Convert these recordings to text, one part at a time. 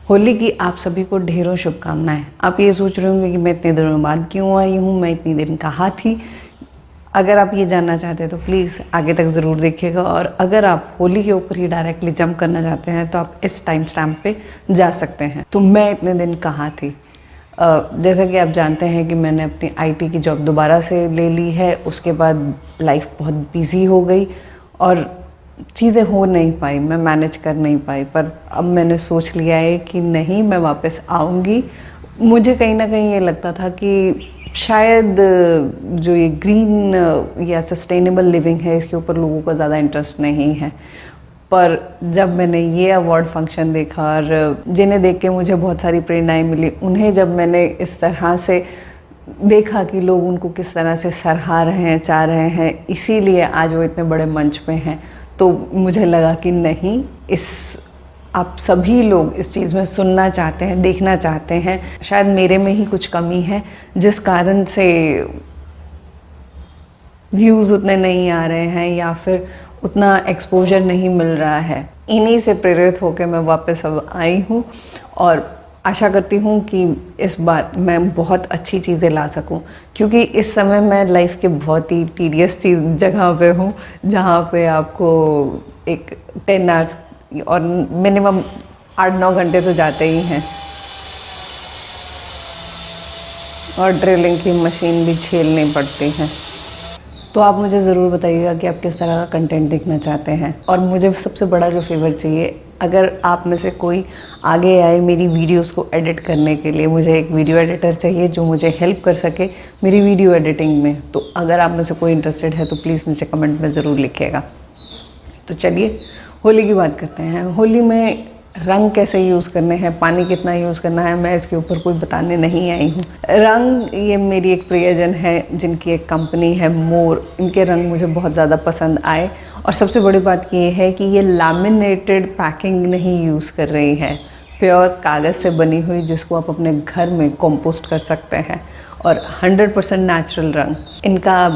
होली की आप सभी को ढेरों शुभकामनाएं। आप ये सोच रहे होंगे कि मैं इतने दिनों बाद क्यों आई हूँ, मैं इतनी दिन कहाँ थी। अगर आप ये जानना चाहते हैं तो प्लीज़ आगे तक ज़रूर देखिएगा। और अगर आप होली के ऊपर ही डायरेक्टली जंप करना चाहते हैं तो आप इस टाइम स्टैम्प पे जा सकते हैं। तो मैं इतने दिन कहाँ थी। जैसा कि आप जानते हैं कि मैंने अपनी आईटी की जॉब दोबारा से ले ली है। उसके बाद लाइफ बहुत बिजी हो गई और चीज़ें हो नहीं पाई, मैं मैनेज कर नहीं पाई। पर अब मैंने सोच लिया है कि नहीं, मैं वापस आऊँगी। मुझे कहीं ना कहीं ये लगता था कि शायद जो ये ग्रीन या सस्टेनेबल लिविंग है इसके ऊपर लोगों का ज़्यादा इंटरेस्ट नहीं है। पर जब मैंने ये अवार्ड फंक्शन देखा और जिन्हें देख के मुझे बहुत सारी प्रेरणाएं मिली, उन्हें जब मैंने इस तरह से देखा कि लोग उनको किस तरह से सराहा रहे हैं, चाह रहे हैं, इसीलिए आज वो इतने बड़े मंच पे हैं, तो मुझे लगा कि नहीं, आप सभी लोग इस चीज़ में सुनना चाहते हैं, देखना चाहते हैं। शायद मेरे में ही कुछ कमी है जिस कारण से व्यूज़ उतने नहीं आ रहे हैं या फिर उतना एक्सपोजर नहीं मिल रहा है। इन्हीं से प्रेरित होकर मैं वापस अब आई हूँ और आशा करती हूँ कि इस बार मैं बहुत अच्छी चीज़ें ला सकूँ, क्योंकि इस समय मैं लाइफ के बहुत ही टीडियस जगह पे हूँ, जहाँ पे आपको एक 10 आवर्स और मिनिमम 8-9 घंटे तो जाते ही हैं और ड्रिलिंग की मशीन भी झेलनी पड़ती है। तो आप मुझे ज़रूर बताइएगा कि आप किस तरह का कंटेंट देखना चाहते हैं। और मुझे सबसे बड़ा जो फेवर चाहिए, अगर आप में से कोई आगे आए मेरी वीडियोस को एडिट करने के लिए, मुझे एक वीडियो एडिटर चाहिए जो मुझे हेल्प कर सके मेरी वीडियो एडिटिंग में। तो अगर आप में से कोई इंटरेस्टेड है तो प्लीज़ नीचे कमेंट में ज़रूर लिखिएगा। तो चलिए होली की बात करते हैं। होली में रंग कैसे यूज़ करने हैं, पानी कितना यूज़ करना है, मैं इसके ऊपर कोई बताने नहीं आई हूँ। रंग, ये मेरी एक प्रियजन है जिनकी एक कंपनी है मोर, इनके रंग मुझे बहुत ज़्यादा पसंद आए। और सबसे बड़ी बात ये है कि ये लैमिनेटेड पैकिंग नहीं यूज़ कर रही है, प्योर कागज़ से बनी हुई, जिसको आप अपने घर में कंपोस्ट कर सकते हैं, और 100% नेचुरल रंग। इनका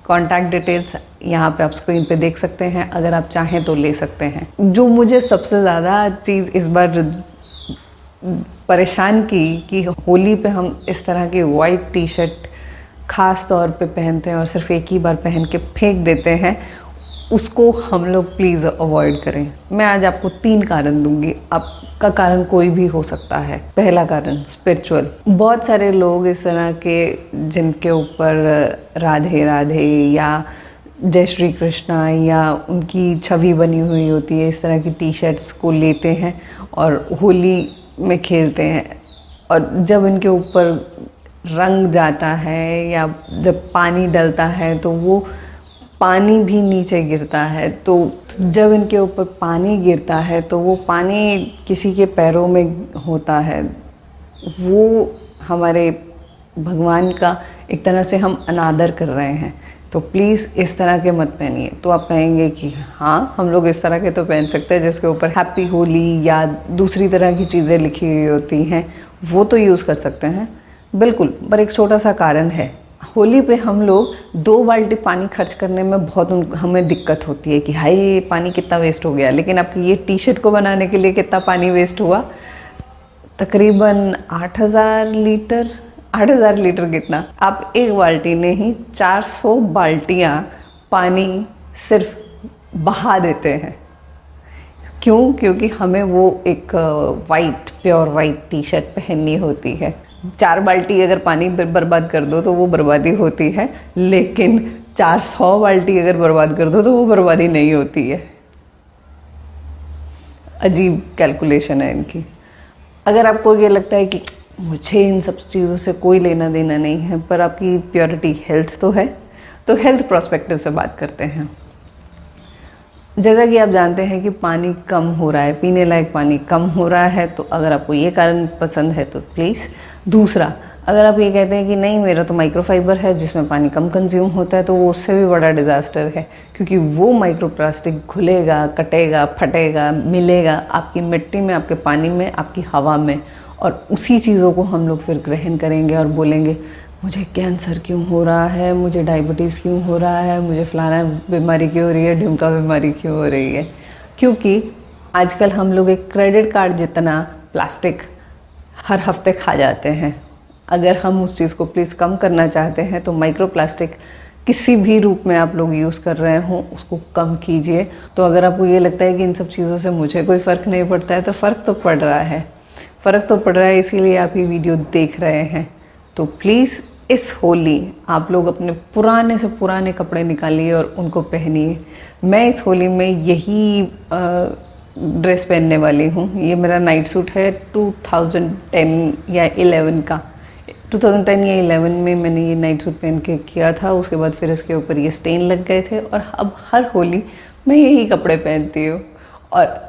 कॉन्टैक्ट डिटेल्स यहाँ पे आप स्क्रीन पे देख सकते हैं, अगर आप चाहें तो ले सकते हैं। जो मुझे सबसे ज़्यादा चीज़ इस बार परेशान की कि होली पे हम इस तरह की वाइट टी शर्ट ख़ास तौर पे पहनते हैं और सिर्फ एक ही बार पहन के फेंक देते हैं, उसको हम लोग प्लीज़ अवॉइड करें। मैं आज आपको 3 कारण दूंगी। आपका कारण कोई भी हो सकता है। पहला कारण स्पिरिचुअल। बहुत सारे लोग इस तरह के जिनके ऊपर राधे राधे या जय श्री कृष्णा या उनकी छवि बनी हुई होती है, इस तरह की टी शर्ट्स को लेते हैं और होली में खेलते हैं। और जब इनके ऊपर रंग जाता है या जब पानी डलता है तो वो पानी भी नीचे गिरता है। तो जब इनके ऊपर पानी गिरता है तो वो पानी किसी के पैरों में होता है, वो हमारे भगवान का एक तरह से हम अनादर कर रहे हैं। तो प्लीज़ इस तरह के मत पहनिए। तो आप कहेंगे कि हाँ, हम लोग इस तरह के तो पहन सकते हैं जिसके ऊपर हैप्पी होली या दूसरी तरह की चीज़ें लिखी हुई होती हैं, वो तो यूज़ कर सकते हैं, बिल्कुल। पर एक छोटा सा कारण है, होली पे हम लोग 2 बाल्टी पानी खर्च करने में बहुत हमें दिक्कत होती है कि हाय पानी कितना वेस्ट हो गया। लेकिन आपकी ये टी शर्ट को बनाने के लिए कितना पानी वेस्ट हुआ? तकरीबन 8,000 लीटर। 8,000 लीटर कितना? आप एक बाल्टी ने ही 400 बाल्टियाँ पानी सिर्फ बहा देते हैं। क्यों? क्योंकि हमें वो एक white, pure white T shirt पहननी होती है। 4 बाल्टी अगर पानी बर्बाद कर दो तो वो बर्बादी होती है, लेकिन 400 बाल्टी अगर बर्बाद कर दो तो वो बर्बादी नहीं होती है। अजीब कैलकुलेशन है इनकी। अगर आपको ये लगता है कि मुझे इन सब चीज़ों से कोई लेना देना नहीं है, पर आपकी प्योरिटी हेल्थ तो है, तो हेल्थ पर्सपेक्टिव से बात करते हैं। जैसा कि आप जानते हैं कि पानी कम हो रहा है, पीने लायक पानी कम हो रहा है। तो अगर आपको ये कारण पसंद है तो प्लीज़। दूसरा, अगर आप ये कहते हैं कि नहीं मेरा तो माइक्रोफाइबर है जिसमें पानी कम कंज्यूम होता है, तो वो उससे भी बड़ा डिज़ास्टर है, क्योंकि वो माइक्रोप्लास्टिक घुलेगा, कटेगा, फटेगा, मिलेगा आपकी मिट्टी में, आपके पानी में, आपकी हवा में, और उसी चीज़ों को हम लोग फिर ग्रहण करेंगे और बोलेंगे मुझे कैंसर क्यों हो रहा है, मुझे डायबिटीज़ क्यों हो रहा है, मुझे फलाना बीमारी क्यों हो रही है, ढिमका बीमारी क्यों हो रही है। क्योंकि आजकल हम लोग एक क्रेडिट कार्ड जितना प्लास्टिक हर हफ्ते खा जाते हैं। अगर हम उस चीज़ को प्लीज़ कम करना चाहते हैं तो माइक्रो प्लास्टिक किसी भी रूप में आप लोग यूज़ कर रहे हों उसको कम कीजिए। तो अगर आपको ये लगता है कि इन सब चीज़ों से मुझे कोई फ़र्क नहीं पड़ता है, तो फ़र्क तो पड़ रहा है, फ़र्क तो पड़ रहा है, इसीलिए आप ये वीडियो देख रहे हैं। तो प्लीज़ इस होली आप लोग अपने पुराने से पुराने कपड़े निकालिए और उनको पहनिए। मैं इस होली में यही ड्रेस पहनने वाली हूँ। ये मेरा नाइट सूट है 2010 या 11 का। 2010 या 11 में मैंने ये नाइट सूट पहन के किया था। उसके बाद फिर इसके ऊपर ये स्टेन लग गए थे और अब हर होली मैं यही कपड़े पहनती हूँ और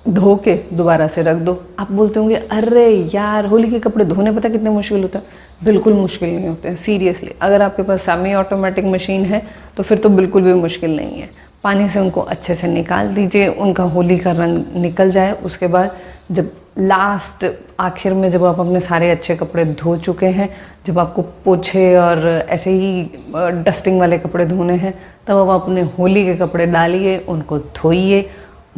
धो के दोबारा से रख दो। आप बोलते होंगे अरे यार होली के कपड़े धोने पता कितने मुश्किल होता है। बिल्कुल मुश्किल नहीं होते हैं, सीरियसली। अगर आपके पास सेमी ऑटोमेटिक मशीन है तो फिर तो बिल्कुल भी मुश्किल नहीं है। पानी से उनको अच्छे से निकाल दीजिए, उनका होली का रंग निकल जाए। उसके बाद जब लास्ट आखिर में जब आप अपने सारे अच्छे कपड़े धो चुके हैं, जब आपको पोछे और ऐसे ही डस्टिंग वाले कपड़े धोने हैं, तब आप अपने होली के कपड़े डालिए, उनको धोइए,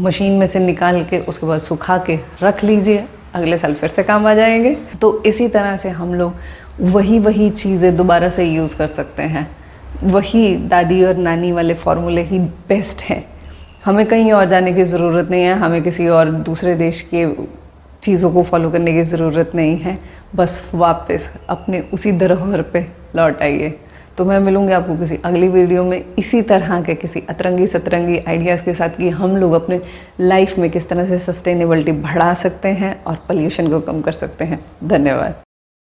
मशीन में से निकाल के उसके बाद सुखा के रख लीजिए, अगले साल फिर से काम आ जाएंगे। तो इसी तरह से हम लोग वही चीज़ें दोबारा से यूज़ कर सकते हैं। वही दादी और नानी वाले फॉर्मूले ही बेस्ट हैं। हमें कहीं और जाने की ज़रूरत नहीं है, हमें किसी और दूसरे देश के चीज़ों को फॉलो करने की ज़रूरत नहीं है। बस वापस अपने उसी धरोहर पे लौट आइए। तो मैं मिलूँगी आपको किसी अगली वीडियो में इसी तरह के किसी अतरंगी सतरंगी आइडियाज़ के साथ कि हम लोग अपने लाइफ में किस तरह से सस्टेनेबिलिटी बढ़ा सकते हैं और पोल्यूशन को कम कर सकते हैं। धन्यवाद।